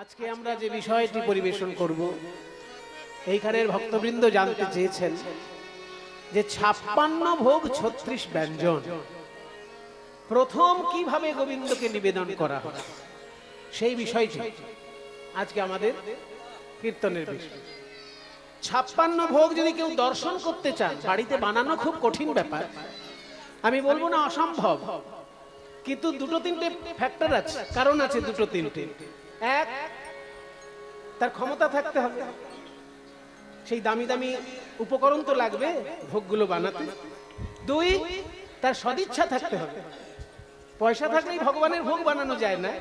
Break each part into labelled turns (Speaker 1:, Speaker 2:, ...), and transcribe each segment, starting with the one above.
Speaker 1: আজকে আমরা যে বিষয়টি পরিবেশন করব, এইখানের ভক্তবৃন্দ জানতে চেয়েছেন যে 56 ভোগ 36 ব্যঞ্জন প্রথম কিভাবে গোবিন্দকে নিবেদন করা হয়, সেই বিষয়টি আজকে আমাদের কীর্তনের বিষয়। 56 ভোগ যদি কেউ দর্শন করতে চান, বাড়িতে বানানো খুব কঠিন ব্যাপার, আমি বলবো না অসম্ভব, কিন্তু দুটো তিনটে ফ্যাক্টর আছে, কারণ আছে দুটো তিনটে। এক, তার ক্ষমতা থাকতে হবে, সেই দামি দামি উপকরণ তো লাগবে ভোগগুলো বানাতে। দুই, তার সদিচ্ছা থাকতে হবে, পয়সা থাকলেই ভগবানের ভোগ বানানো যায় না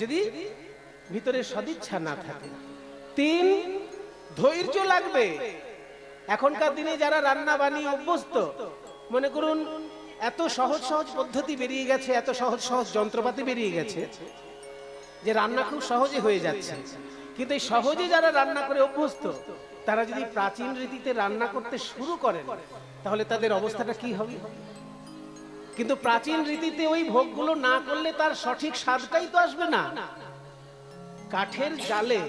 Speaker 1: যদি ভিতরে সদিচ্ছা না থাকে। তিন, ধৈর্য লাগবে। এখনকার দিনে যারা রান্না বানিয়ে অভ্যস্ত, মনে করুন এত সহজ সহজ পদ্ধতি বেরিয়ে গেছে, এত সহজ সহজ যন্ত্রপাতি বেরিয়ে গেছে যে রান্না খুব সহজে হয়ে যাচ্ছে, কিন্তু এই সহজে যারা রান্না করে অভ্যস্ত তারা যদি প্রাচীন রীতিতে রান্না করতে শুরু করেন তাহলে তাদের অবস্থাটা কি হবে। কিন্তু প্রাচীন রীতিতে ওই ভোগগুলো না করলে তার সঠিক স্বাদটাই তো আসবে না। কাঠের জালে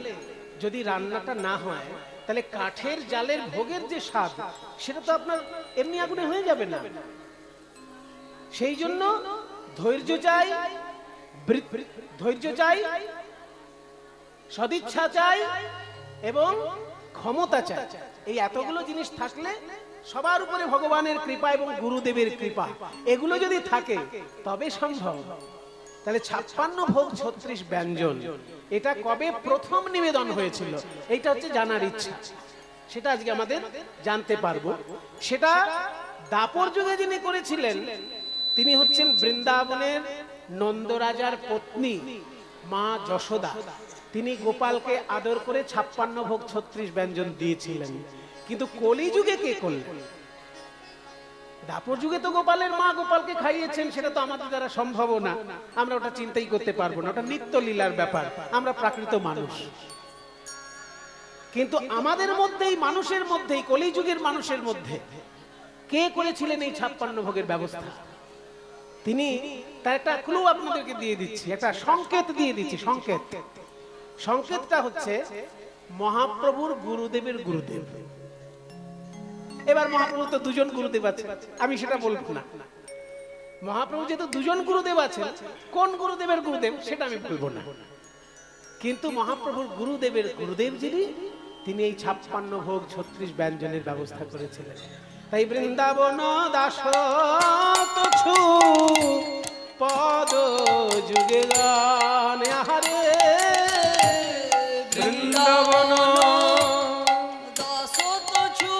Speaker 1: যদি রান্নাটা না হয় তাহলে কাঠের জালের ভোগের যে স্বাদ সেটা তো আপনার এমনি আগুনে হয়ে যাবে না। সেই জন্য ধৈর্য চাই, সদিচ্ছা চাই এবং ক্ষমতা চাই। এই এতগুলো জিনিস থাকলে সবার উপরে ভগবানের কৃপা এবং গুরুদেবের কৃপা, এগুলো যদি থাকে তবে সম্ভব। তাহলে 56 ভোগ 36 ব্যঞ্জন এটা কবে প্রথম নিবেদন হয়েছিল, এইটা হচ্ছে জানার ইচ্ছা, সেটা আজকে আমাদের জানতে পারবো। সেটা দাপর যুগে যিনি করেছিলেন তিনি হচ্ছেন বৃন্দাবনের নন্দরাজার পত্নী মা যশোদা। তিনি গোপালকে আদর করে 56 ভোগ 36 ব্যঞ্জন দিয়েছিলেন। কিন্তু কলিযুগে কে করলেন? দাপর যুগে তো গোপালের মা গোপালকে খাইয়েছেন, সেটা তো আমাদের দ্বারা সম্ভব না, আমরা ওটা চিন্তাই করতে পারবো না, ওটা নিত্য লীলার ব্যাপার, আমরা প্রাকৃত মানুষ। কিন্তু আমাদের মধ্যেই, মানুষের মধ্যেই, কলিযুগের মানুষের মধ্যে কে করেছিলেন এই 56 ভোগের ব্যবস্থা? তিনি তার একটা ক্লু আপনাদেরকে দিয়ে দিচ্ছি, একটা সংকেত দিয়ে দিচ্ছি। সংকেতটা হচ্ছে মহাপ্রভুর গুরুদেবের গুরুদেব। এবার মহাপ্রভু তো দুজন গুরুদেব আছে, আমি সেটা বলবো না। মহাপ্রভু যেহেতু দুজন গুরুদেব আছেন, কোন গুরুদেবের গুরুদেব সেটা আমি বলবো না, কিন্তু মহাপ্রভুর গুরুদেবের গুরুদেব যিনি, তিনি এই 56 ভোগ 36 ব্যঞ্জনের ব্যবস্থা করেছিলেন। তাই বৃন্দাবন দাস তছু পদ যুগে গান, আহারে বৃন্দাবন
Speaker 2: দাস তছু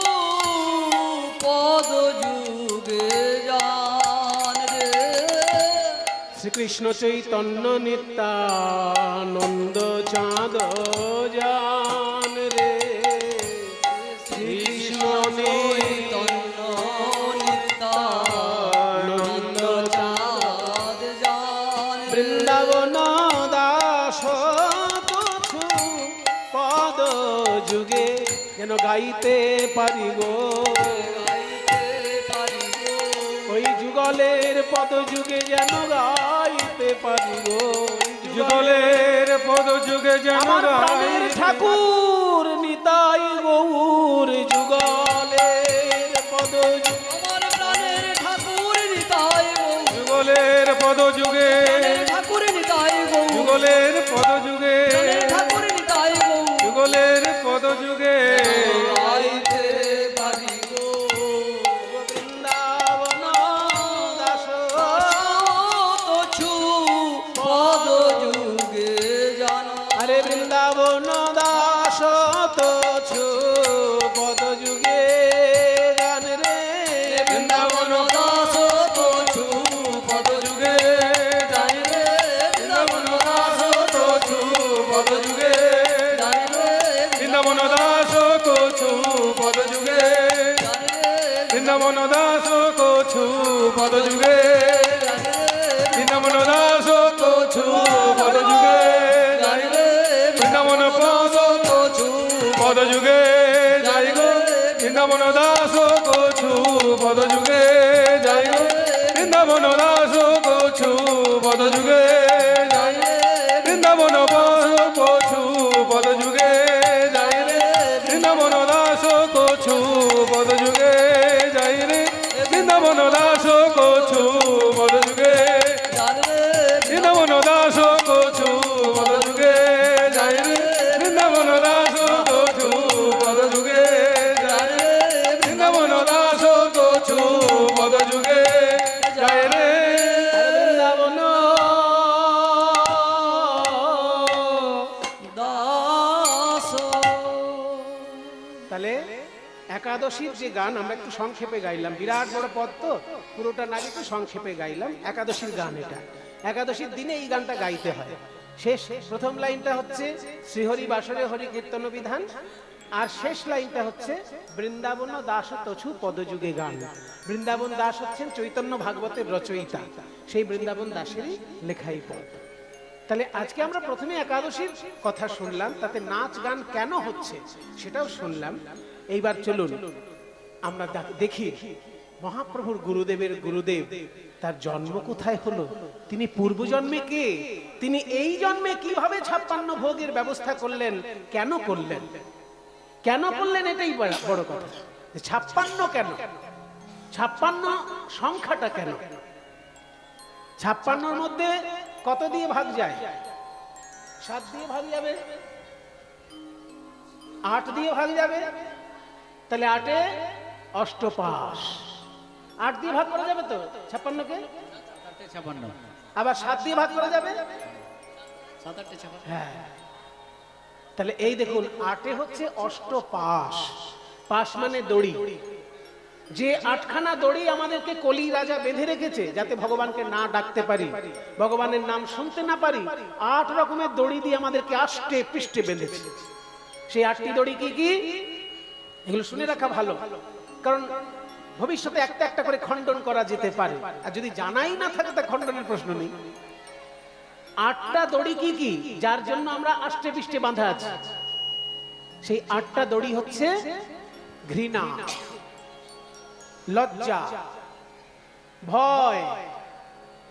Speaker 2: পদ যুগে গান রে।
Speaker 1: শ্রীকৃষ্ণ চৈতন্য নিত্যানন্দ চাঁদ জান রে, শ্রীকৃষ্ণ
Speaker 2: চৈতন্য নিত্যানন্দ চাঁদ জান রে।
Speaker 1: বৃন্দাবন দাস তছু পদ যুগে যেন গাইতে পারি গো,
Speaker 2: গাইতে পারি গো।
Speaker 1: ওই যুগলের পদ যুগে যেন গাইতে পারি গো,
Speaker 3: যুগলের পদ যুগে যেন
Speaker 1: আমার প্রাণের ঠাকুর নিতাই গৌর, যুগলের পদ
Speaker 2: আমার প্রাণের ঠাকুর নিতাই গৌর,
Speaker 3: যুগলের পদ যুগে,
Speaker 2: ঠাকুর নিতাই গৌর,
Speaker 3: যুগলের পদ যুগে,
Speaker 2: ঠাকুর নিতাই গৌর।
Speaker 3: যুগলের পদ যুগে
Speaker 2: গাইতে পারি গো।
Speaker 1: বৃন্দাবন দাস
Speaker 2: তছু পদ যুগে জান,
Speaker 1: আরে বৃন্দাবন দাস তছু পদ যুগে গান রে,
Speaker 2: বৃন্দাবন দাস তছু পদ যুগে জান রে। বৃন্দাবন দাস
Speaker 3: তছু পদ যুগে,
Speaker 2: জান রে।
Speaker 3: বৃন্দাবন দাস তছু পদ যুগে,
Speaker 2: জান রে।
Speaker 3: বৃন্দাবন দাস তছু পদ যুগে,
Speaker 2: জান রে।
Speaker 3: বৃন্দাবন দাস তছু পদ যুগে,
Speaker 2: জান রে।
Speaker 3: বৃন্দাবন পদ
Speaker 2: তছু
Speaker 3: পদ যুগে যাই গো, বৃন্দাবন দাস তছু পদ যুগে যাই গো, বৃন্দাবন দাস তছু পদ যুগে যাই গো, বৃন্দাবন পদ তছু
Speaker 1: একাদশীর যে গান আমরা একটু সংক্ষেপে গাইলাম, বিরাট বড় পদ তো, পুরোটা না একটু সংক্ষেপে গাইলাম। একাদশীর গান এটা, একাদশীর দিনে এই গানটা গাইতে হয়। শেষ প্রথম লাইনটা হচ্ছে শ্রীহরি বাসরে হরি কীর্তন বিধান, আর শেষ লাইনটা হচ্ছে বৃন্দাবন দাস তছু পদযুগে গান। বৃন্দাবন দাস হচ্ছেন চৈতন্য ভাগবতের রচয়িতা, সেই বৃন্দাবন দাসেরই লেখাই পদ। তাহলে আজকে আমরা প্রথমে একাদশীর কথা শুনলাম, তাতে নাচ গান কেন হচ্ছে সেটাও শুনলাম। এইবার চলুন আমরা দেখি মহাপ্রভুর গুরুদেবের গুরুদেব, তার জন্ম কোথায় হলো, তিনি পূর্বজন্মে কে, তিনি এই জন্মে কিভাবে 56 ভোগের ব্যবস্থা করলেন, কেন করলেন, কেন করলেন, এটাই বড় কথা। 56 কেন, 56 সংখ্যাটা কেন, 56-র মধ্যে কত দিয়ে ভাগ যায়? 7 দিয়ে ভাগ যাবে, 8 দিয়ে ভাগ যাবে, তাহলে 8-এ অষ্টপাশ, 8 দিয়ে ভাগ করা যাবে তো 56-কে,
Speaker 2: 56
Speaker 1: আবার 7 দিয়ে ভাগ করা যাবে,
Speaker 2: 7-8 56।
Speaker 1: হ্যাঁ। তাহলে এই দেখুন 8-এ হচ্ছে অষ্টপাশ, পাশ মানে দড়ি, যে 8খানা দড়ি আমাদেরকে কলি রাজা বেঁধে রেখেছে যাতে ভগবানকে না ডাকতে পারি, ভগবানের নাম শুনতে না পারি। 8 রকমের দড়ি দিয়ে আমাদেরকে আষ্টে পৃষ্ঠে বেঁধেছে। সেই 8টি দড়ি কি কি, এগুলো শুনে রাখা ভালো, কারণ ভবিষ্যতে একটা একটা করে খণ্ডন করা যেতে পারে, আর যদি জানাই না থাকে তা খণ্ডনের প্রশ্ন নেই। 8টা দড়ি কি কি, যার জন্য আমরা আষ্টে পৃষ্ঠে বাঁধা আছি? সেই 8টা দড়ি হচ্ছে ঘৃণা, লজ্জা, ভয়,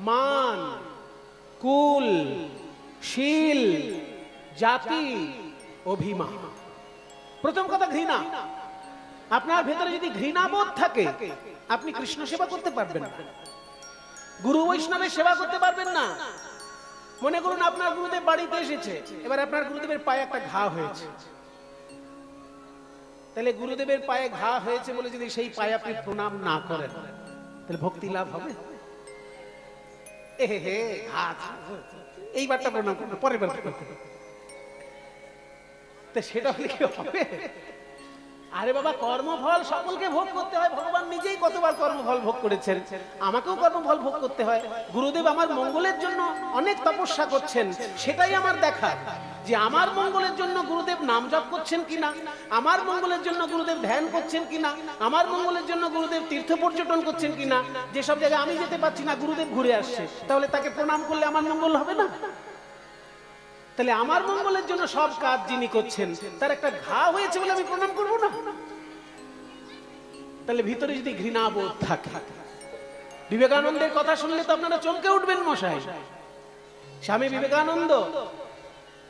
Speaker 1: মান, কুল, শীল, জাতি, অভিমান। প্রথম কথা ঘৃণা। আপনার ভেতরে যদি ঘৃণাবোধ থাকে আপনি কৃষ্ণ সেবা করতে পারবেন না, গুরু বৈষ্ণবের সেবা করতে পারবেন না। মনে করুন আপনার গুরুদেব বাড়িতে এসেছে, এবার আপনার গুরুদেবের পায়ে একটা ঘা হয়েছে, তাহলে গুরুদেবের পায়ে ঘা হয়েছে বলে যদি সেই পায়ে আপনি প্রণাম না করেন তাহলে ভক্তি লাভ হবে? এইবারটা প্রণাম করবেন, পরের বার করতে, তো সেটা হলে কি হবে? আরে বাবা, কর্মফল সকলকে ভোগ করতে হয়, ভগবান নিজেই কতবার কর্মফল ভোগ করেছেন, আমাকেও কর্মফল ভোগ করতে হয়। গুরুদেব আমার মঙ্গলের জন্য অনেক তপস্যা করছেন, সেটাই আমার দেখা, যে আমার মঙ্গলের জন্য গুরুদেব নাম জপ করছেন কিনা, আমার মঙ্গলের জন্য গুরুদেব ধ্যান করছেন কিনা, আমার মঙ্গলের জন্য গুরুদেব তীর্থ পর্যটন করছেন কিনা। যেসব জায়গায় আমি যেতে পারছি না গুরুদেব ঘুরে আসছে, তাহলে তাকে প্রণাম করলে আমার মঙ্গল হবে না? তাহলে আমার মঙ্গলের জন্য সব কাজ যিনি করছেন, তার একটা ঘা হয়েছে বলে আমি প্রণাম করবো না? তাহলে ভিতরে যদি ঘৃণাবোধ থাকে, বিবেকানন্দের কথা শুনলে তো আপনারা চমকে উঠবেন মশাই। স্বামী বিবেকানন্দ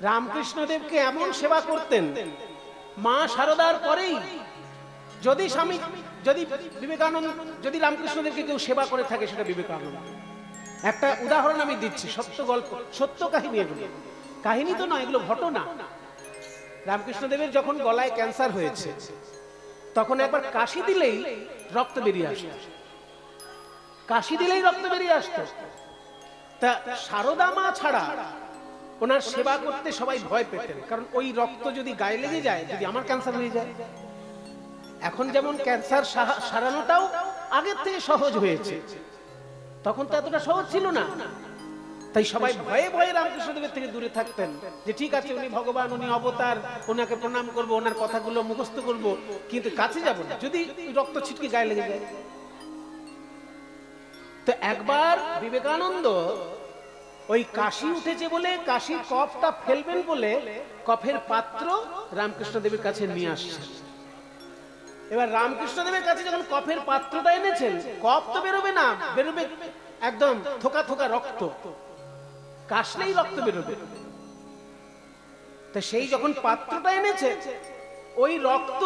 Speaker 1: রামকৃষ্ণদেবকে এমন সেবা করতেন, মা শারদার পরেই যদি রামকৃষ্ণদেবকে কেউ সেবা করে থাকে সেটা বিবেকানন্দ। একটা উদাহরণ আমি দিচ্ছি, সত্য গল্প, সত্য কাহিনী, এগুলো কাহিনী তো নয়, এগুলো ঘটনা। রামকৃষ্ণদেবের যখন গলায় ক্যান্সার হয়েছে তখন একবার কাশি দিলেই রক্ত বেরিয়ে আসতো, কাশি দিলেই রক্ত বেরিয়ে আসতো। তা শারদা মা ছাড়া ওনার সেবা করতে সবাই ভয় পেতেন, কারণ ওই রক্ত যদি গায়ে লেগে যায়, যদি আমার ক্যান্সার হয়ে যায়। এখন যেমন ক্যান্সার সারানোটাও আগের থেকে সহজ হয়েছে, তখন তো এতটা সহজ ছিল না। তাই সবাই ভয়ে ভয়ে রামকৃষ্ণদেবের থেকে দূরে থাকতেন, যে ঠিক আছে উনি ভগবান, উনি অবতার, ওনাকে প্রণাম করব, ওনার কথাগুলো মুখস্থ করব, কিন্তু কাছে যাব না যদি রক্ত ছিটকে গায়ে লেগে যায়। তো একবার বিবেকানন্দ ওই কাশি উঠেছে বলে কাশির কফটা ফেলবেন বলে কফের পাত্র রামকৃষ্ণদেবের কাছে নিয়ে আসছে। এবার রামকৃষ্ণদেবের কাছে যখন কফের পাত্রটা এনেছেন, কফ তো বেরোবে না, বেরোবে একদম থোকা থোকা রক্ত, কাশলেই রক্ত বেরোবে। তা সেই যখন পাত্রটা এনেছে, ওই রক্ত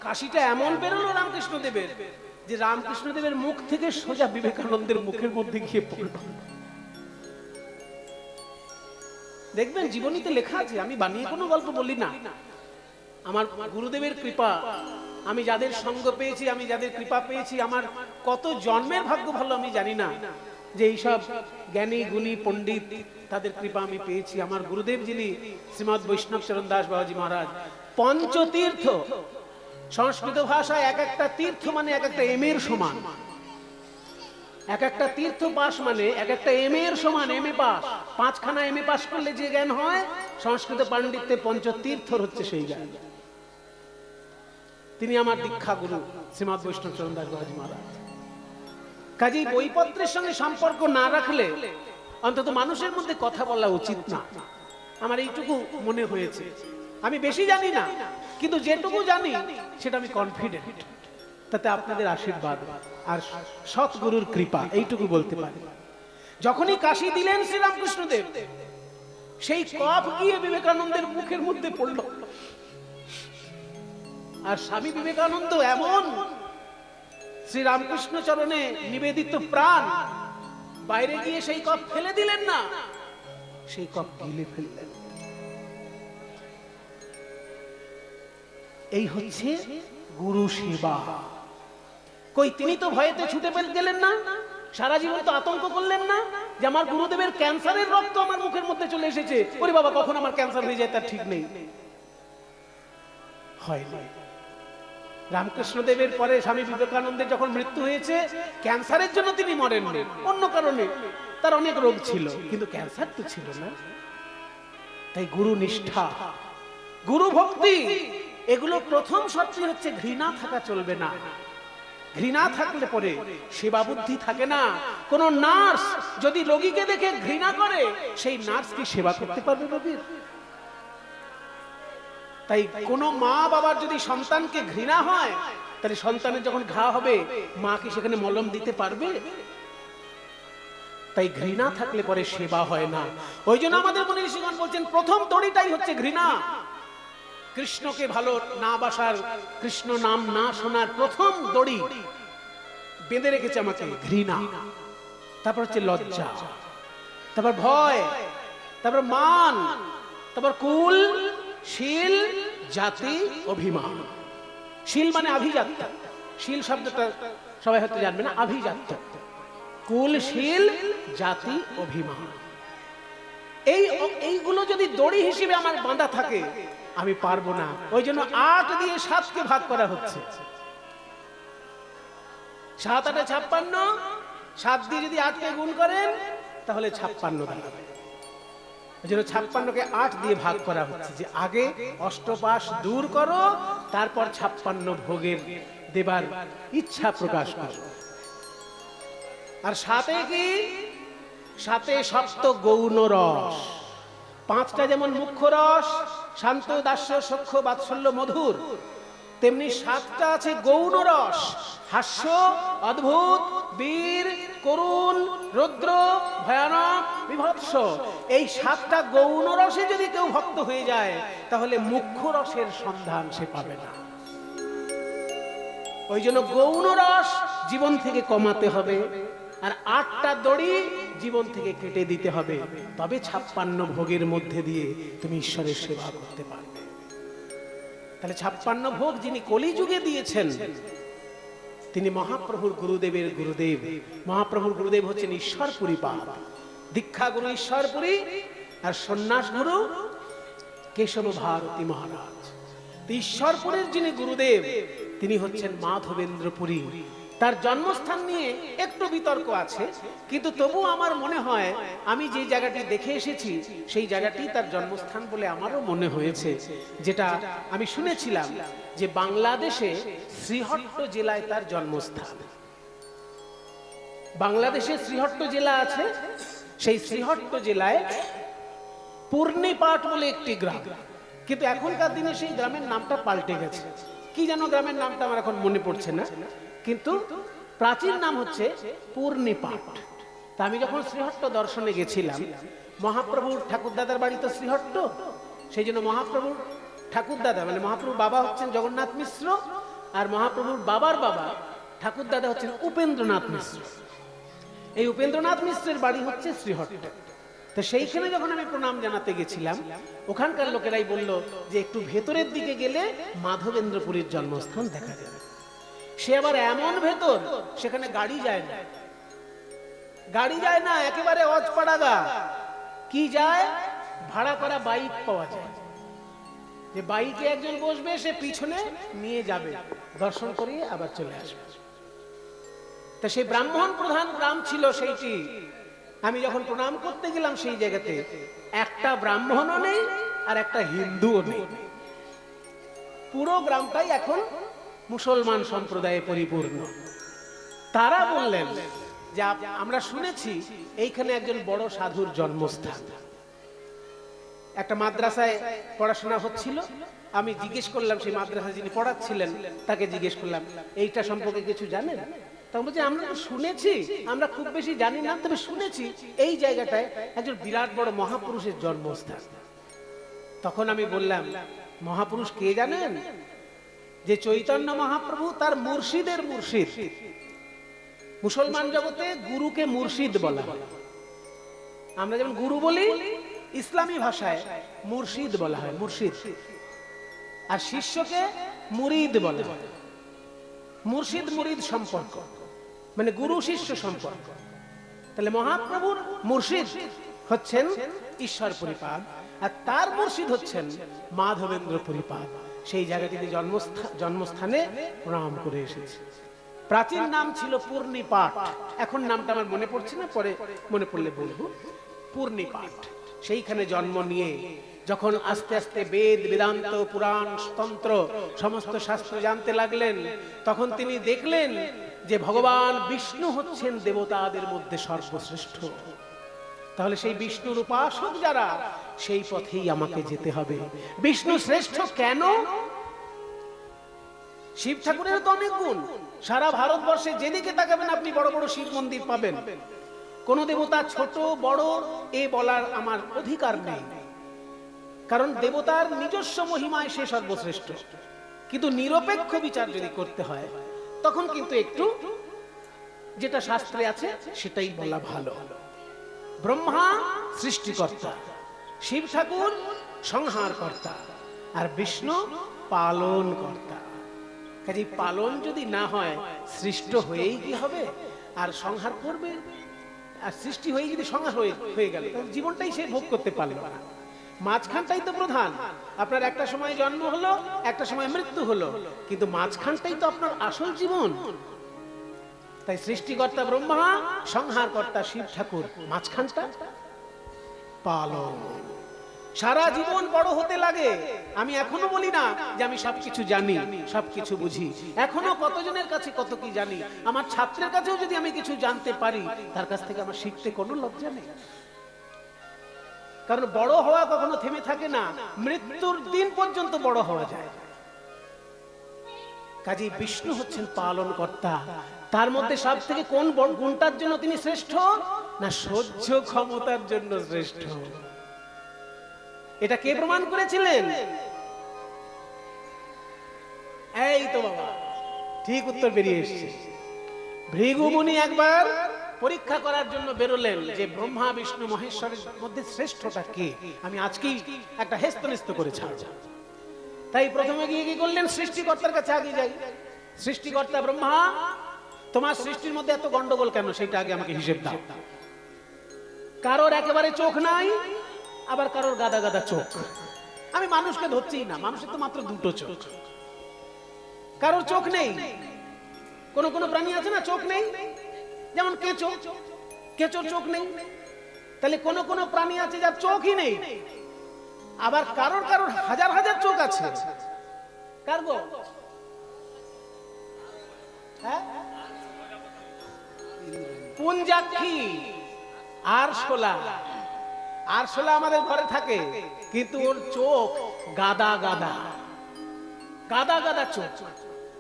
Speaker 1: কাশিটা এমন বেরোলো রামকৃষ্ণদেবের, যে রামকৃষ্ণদেবের মুখ থেকে সোজা বিবেকানন্দের মুখের মধ্যে গিয়ে পড়ল। দেখবেন জীবনীতে লেখা আছে, আমি বানিয়ে কোনো গল্প বলি না, আমার গুরুদেবের কৃপা, আমি যাদের সঙ্গ পেয়েছি, আমি যাদের কৃপা পেয়েছি, আমার কত জন্মের ভাগ্য ভালো আমি জানি না, যে এইসব জ্ঞানী গুণী পণ্ডিত তাদের কৃপা আমি পেয়েছি। আমার গুরুদেব যিনি শ্রীমৎ বৈষ্ণব চরণ দাস বাবাজি মহারাজ, পঞ্চতীর্থ সংস্কৃত ভাষায় এক একটা তীর্থ মানে এক একটা এম এর সমান, এক একটা তীর্থ পাস মানে এক একটা এম এর সমান, এম এ পাস। 5খানা এম এ পাস করলে যে জ্ঞান হয়, সংস্কৃত পাণ্ডিত্যে পঞ্চতীর্থর হচ্ছে সেই জ্ঞান। তিনি আমার দীক্ষা গুরু শ্রীমৎ বৈষ্ণব চরণ দাস বাবাজি মহারাজ। কাজেই বইপত্রের সঙ্গে সম্পর্ক না রাখলে অন্তত মানুষের মধ্যে কথা বলা উচিত না। আমার এইটুকু মনে হয়েছে। আমি বেশি জানি না, কিন্তু যেটুকু জানি সেটা আমি কনফিডেন্ট, তাতে আপনাদের আশীর্বাদ আর সৎগুরুর কৃপা, এইটুকু বলতে পারি। যখনই কাশি দিলেন শ্রীরামকৃষ্ণদেব, সেই কফ গিয়ে বিবেকানন্দের মুখের মধ্যে পড়ল। আর স্বামী বিবেকানন্দ এমন শ্রীরামকৃষ্ণ চরণে নিবেদিত প্রাণ, বাইরে গিয়ে সেই কফ ফেলে দিলেন না, সেই কফ গিলে ফেললেন। এই হচ্ছে গুরু সেবা। কই তিনি তো ভয়েতে ছুটে গেলেন না, সারা জীবন তো আতঙ্ক করলেন না যে আমার গুরুদেবের ক্যান্সারের রক্ত আমার মুখের মধ্যে চলে এসেছে, ওরে বাবা কখন আমার ক্যান্সার হয়ে যায় তার ঠিক নেই। হয়নি। রামকৃষ্ণদেবের পরে স্বামী বিবেকানন্দের যখন মৃত্যু হয়েছে, ক্যান্সারের জন্য তিনি মরেননি, অন্য কারণে, তার অনেক রোগ ছিল, কিন্তু ক্যান্সার তো ছিল না। তাই গুরু নিষ্ঠা, গুরু ভক্তি, এগুলো প্রথম শর্ত হচ্ছে ঘৃণা থাকা চলবে না। ঘৃণা থাকলে পরে সেবা বুদ্ধি থাকে না। কোন নার্স যদি রোগীকে দেখে ঘৃণা করে, সেই নার্স কি সেবা করতে পারবে রোগীর? তাই কোন মা বাবার যদি সন্তানকে ঘৃণা হয়, তাহলে সন্তানের যখন ঘা হবে, মা কি সেখানে মলম দিতে পারবে? তাই ঘৃণা থাকলে পরে সেবা হয় না। ওই জন্য আমাদের মনে ঋষিগণ বলছেন প্রথম দড়িটাই হচ্ছে ঘৃণা। কৃষ্ণকে ভালো না বাসার, কৃষ্ণ নাম না শোনার প্রথম দড়ি বেঁধে রেখেছে আমাকে ঘৃণা। তারপর হচ্ছে লজ্জা, তারপর ভয়, তারপর মান, তারপর কুল, শীল, জাতি, অভিমান। শীল মানে আভিজাত্য, শীল শব্দটা সবাই হয়তো জানবে না, আভিজাত্য। কুল, শীল, জাতি, অভিমান, এইগুলো যদি দড়ি হিসেবে আমার বাঁধা থাকে, আমি পারবো না। ওই জন্য 8 দিয়ে 7কে ভাগ করা হচ্ছে। 7 8 56, 7 দিয়ে যদি 8কে গুণ করেন তাহলে 56 দাঁড়াবে। ওই জন্য 56কে 8 দিয়ে ভাগ করা হচ্ছে, যে আগে অষ্টপাশ দূর করো, তারপর 56 ভোগের দেবার ইচ্ছা প্রকাশ করো। আর 7 কি? 7 সপ্ত গৌণ রস। 5টা যেমন মুখ্য রস, শান্ত, দাস্য, সখ্য, বাৎসল্য, মধুর, তেমনি 7টা আছে গৌণ রস। হাস্য, অদ্ভুত, বীর, করুণ, রৌদ্র, ভয়ানক, বিভৎস। এই 7টা গৌণ রসে যদি কেউ ভক্ত হয়ে যায়, তাহলে মুখ্য রসের সন্ধান সে পাবে না। ওই জন্য গৌণ রস জীবন থেকে কমাতে হবে, আর 8টা দড়ি জীবন থেকে কেটে দিতে হবে। তবে 56 ভোগের মধ্যে দিয়ে তুমি ঈশ্বরের সেবা করতে পারবে। তাহলে 56 ভোগ যিনি কলিযুগে দিয়েছেন, তিনি মহাপ্রভুর গুরুদেবের গুরুদেব। মহাপ্রভুর গুরুদেব হচ্ছেন ঈশ্বরপুরী পাদ। দীক্ষা গুরু ঈশ্বরপুরী, আর সন্ন্যাস গুরু কেশব ভারতী মহারাজ। ঈশ্বরপুরের যিনি গুরুদেব, তিনি হচ্ছেন মাধবেন্দ্রপুরী। তার জন্মস্থান নিয়ে একটু বিতর্ক আছে, কিন্তু তবু আমার মনে হয় আমি যে জায়গাটি দেখে এসেছি সেই জায়গাটি তার জন্মস্থান বলে আমারও মনে হয়েছে। যেটা আমি শুনেছিলাম যে বাংলাদেশে শ্রীহট্ট জেলায় তার জন্মস্থান। বাংলাদেশে শ্রীহট্ট জেলা আছে, সেই শ্রীহট্ট জেলায় পূর্ণিপাট বলে একটি গ্রাম, কিন্তু এখনকার দিনে সেই গ্রামের নামটা পাল্টে গেছে। কি যেন গ্রামের নামটা আমার এখন মনে পড়ছে না, কিন্তু প্রাচীন নাম হচ্ছে পূর্ণিপাট। তা আমি যখন শ্রীহট্ট দর্শনে গেছিলাম, মহাপ্রভুর ঠাকুরদাদার বাড়ি তো শ্রীহট্ট, সেই জন্য মহাপ্রভুর ঠাকুরদাদা মানে মহাপ্রভুর বাবা হচ্ছেন জগন্নাথ মিশ্র, আর মহাপ্রভুর বাবার বাবা ঠাকুরদাদা হচ্ছেন উপেন্দ্রনাথ মিশ্র। এই উপেন্দ্রনাথ মিশ্রের বাড়ি হচ্ছে শ্রীহট্ট। তো সেইখানে যখন আমি প্রণাম জানাতে গেছিলাম, ওখানকার লোকেরাই বলল যে একটু ভেতরের দিকে গেলে মাধবেন্দ্রপুরীর জন্মস্থান দেখা যাবে। সে আবার এমন ভেতর, সেখানে গাড়ি যায় না, গাড়ি যায় না, একেবারে অজপাড়াগা। কি যায়? ভাড়া করা বাইক পাওয়া যায়। যে বাইকে একজন বসবে, সে পিছনে নিয়ে যাবে, দর্শন করিয়ে আবার চলে আসবে। তা সেই ব্রাহ্মণ প্রধান গ্রাম ছিল সেইটি। আমি যখন প্রণাম করতে গেলাম সেই জায়গাতে একটা ব্রাহ্মণও নেই আর একটা হিন্দুও নেই। পুরো গ্রামটাই এখন মুসলমান সম্প্রদায়ে পরিপূর্ণ। তারা বললেন যে আমরা শুনেছি এইখানে একজন বড় সাধুর জন্মস্থান। একটা মাদ্রাসায় পড়াশোনা হচ্ছিল, আমি জিজ্ঞেস করলাম সেই মাদ্রাসায় যিনি পড়াচ্ছিলেন তাকে জিজ্ঞেস করলাম এইটা সম্পর্কে কিছু জানেন? তখন বলছে আমরা তো শুনেছি, আমরা খুব বেশি জানি না, তবে শুনেছি এই জায়গাটায় একজন বিরাট বড় মহাপুরুষের জন্মস্থান। তখন আমি বললাম মহাপুরুষ কে জানেন? যে চৈতন্য মহাপ্রভু তার মুর্শিদের মুর্শিদ। মুসলমান জগতে গুরুকে মুর্শিদ বলা হয়। আমরা যেমন গুরু বলি, ইসলামী ভাষায় মুর্শিদ বলা হয়, মুর্শিদ। আর শিষ্যকে মুরিদ বলা হয়। মুর্শিদ মুরিদ সম্পর্ক, মানে গুরু শিষ্য সম্পর্ক। তাহলে মহাপ্রভুর মুর্শিদ হচ্ছেন ঈশ্বর পরিপাদ, আর তার মুর্শিদ হচ্ছেন মাধবেন্দ্র পরিপাদ। সেই জায়গাটিতে জন্মস্থানে প্রণাম করে এসেছে। প্রাচীন নাম ছিল পূর্ণিপাঠ, এখন নামটা আমার মনে পড়ছে না, পরে মনে পড়লে বলবো। পূর্ণিপাঠ সেইখানে জন্ম নিয়ে যখন আস্তে আস্তে বেদ বেদান্ত পুরাণ তন্ত্র সমস্ত শাস্ত্র জানতে লাগলেন, তখন তিনি দেখলেন যে ভগবান বিষ্ণু হচ্ছেন দেবতাদের মধ্যে সর্বশ্রেষ্ঠ। তাহলে সেই বিষ্ণুর উপাসক যারা, সেই পথেই আমাকে যেতে হবে। বিষ্ণু শ্রেষ্ঠ কেন? শিব ঠাকুরের তো অনেক গুণ। সারা ভারতবর্ষে যেদিকে তাকাবেন আপনি বড় বড় শিব মন্দির পাবেন। কোন দেবতা ছোট বড় এ বলার আমার অধিকার নেই, কারণ দেবতার নিজস্ব মহিমায় সে সর্বশ্রেষ্ঠ। কিন্তু নিরপেক্ষ বিচার যদি করতে হয় তখন কিন্তু একটু যেটা শাস্ত্রে আছে সেটাই বলা ভালো। ব্রহ্মা সৃষ্টিকর্তা, শিব ঠাকুর সংহারকর্তা, আর বিষ্ণু পালন কর্তা। কাজে পালন যদি না হয় সৃষ্ট হয়েই কি হবে? আর সংহার করবে, আর সৃষ্টি হয়ে যদি সংহার হয়ে গেল তাহলে জীবনটাই সে ভোগ করতে পারলো না। মাঝখানটাই তো প্রধান। আপনার একটা সময় জন্ম হলো, একটা সময় মৃত্যু হলো, কিন্তু মাঝখানটাই তো আপনার আসল জীবন। তাই সৃষ্টিকর্তা ব্রহ্মা, সংহারকর্তা শিব ঠাকুর, মাঝখানটা পালন। সারা জীবন বড় হতে লাগে। আমি এখনো বলি না যে আমি সবকিছু জানি, সবকিছু বুঝি। এখনো কতজনের কাছে কত কি জানি। আমার ছাত্রের কাছেও যদি আমি কিছু জানতে পারি, তার কাছ থেকে আমার শিখতে কোনো লজ্জা নেই। কারণ বড় হওয়া কখনো থেমে থাকে না, মৃত্যুর দিন পর্যন্ত বড় হওয়া যায়। কাজী বিষ্ণু হচ্ছেন পালন কর্তা। তার মধ্যে সব থেকে কোন গুণটার জন্য তিনি শ্রেষ্ঠ? না সহ্য ক্ষমতার জন্য শ্রেষ্ঠ। এটা কে প্রমাণ করেছিলেন? এই তো বাবা, ঠিক উত্তর বেরিয়ে এসেছে। ভৃগু মুনি একবার পরীক্ষা করার জন্য বেরোলেন যে ব্রহ্মা বিষ্ণু মহেশ্বরের মধ্যে শ্রেষ্ঠটা কে। আমি আজকেই একটা হেস্তনেস্ত করে ছাড়ব। তাই প্রথমে গিয়ে কি করলেন? সৃষ্টিকর্তার কাছে আগে যাই। সৃষ্টিকর্তা ব্রহ্মা, তোমার সৃষ্টির মধ্যে এত গন্ডগোল কেন, সেটা আগে আমাকে হিসেব দাও। কারোর একেবারে চোখ নাই, আবার কারোর গাদা গাদা চোখ। আমি মানুষকে ধরছি না, মানুষের তো মাত্র দুটো চোখ। কারোর চোখ নেই। কোন কোন প্রাণী আছে না চোখ নেই, যেমন কেঁচো, কেঁচোর চোখ নেই। তাহলে কোন কোন প্রাণী আছে যার চোখই নেই। আবার কারোর কারোর হাজার হাজার চোখ আছে। কার গো? পুঞ্জাক্ষী, আরশোলা। আরশোলা আমাদের ঘরে থাকে, কিন্তু ওর চোখ গাদা গাদা, গাদা গাদা চোখ।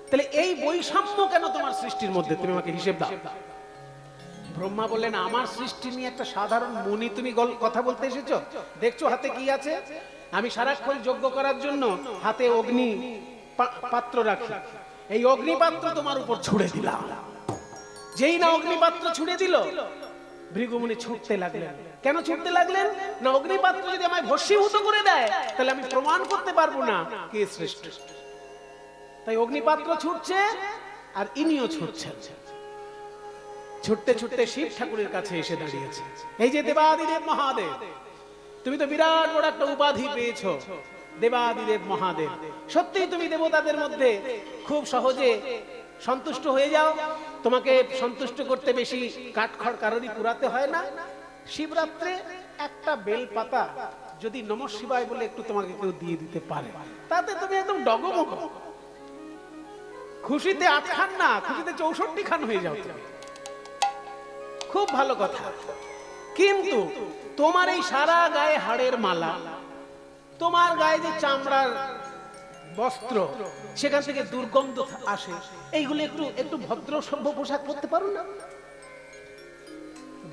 Speaker 1: তাহলে এই বৈষম্য কেন তোমার সৃষ্টির মধ্যে? তুমি আমাকে হিসেব দাও। ব্রহ্মা বললেন, আমার সৃষ্টি নিয়ে একটা সাধারণ মুনি তুমি কথা বলতে এসেছো? দেখছো হাতে কি আছে? আমি সারাক্ষণ যজ্ঞ করার জন্য হাতে অগ্নি পাত্র রাখি। এই অগ্নিপাত্র তোমার উপর ছুড়ে দিলাম। যেই না অগ্নিপাত্র ছুড়ে দিল, ভৃগুমুনি ছুটতে লাগলেন। কেন ছুটতে লাগলেন? না অগ্নিপাত্র যদি আমায় ভস্মীভূত করে দেয় তাহলে আমি প্রমাণ করতে পারবো না কে শ্রেষ্ঠ। তাই অগ্নিপাত্র ছুটছে আর ইনিও ছুটছেন। ছুটতে ছুটতে শিব ঠাকুরের কাছে এসে দাঁড়িয়েছে। এই যে দেবাদিদেব মহাদেব, তুমি তো বিরাট বড় একটা উপাধি পেয়েছো, দেবাদিদেব মহাদেব। সত্যি তুমি দেবতাদের মধ্যে খুব সহজে সন্তুষ্ট হয়ে যাও, তোমাকে সন্তুষ্ট করতে বেশি কাঠখড় কারোরই পুরাতে হয় না। শিবরাত্রে একটা বেল পাতা যদি নমঃ শিবায় বলে একটু তোমাকে কেউ দিয়ে দিতে পারে, তাতে তুমি একদম ডগমগ, খুশিতে 8 খান না, খুশিতে 64 খান হয়ে যাও তুমি। খুব ভালো কথা। কিন্তু তোমার এই সারা গায়ে হাড়ের মালা, তোমার গায়ে যে চামড়ার বস্ত্র, সেখান থেকে দুর্গন্ধ আসে, এইগুলো একটু একটু ভদ্র সভ্য পোশাক পরতে পারো না?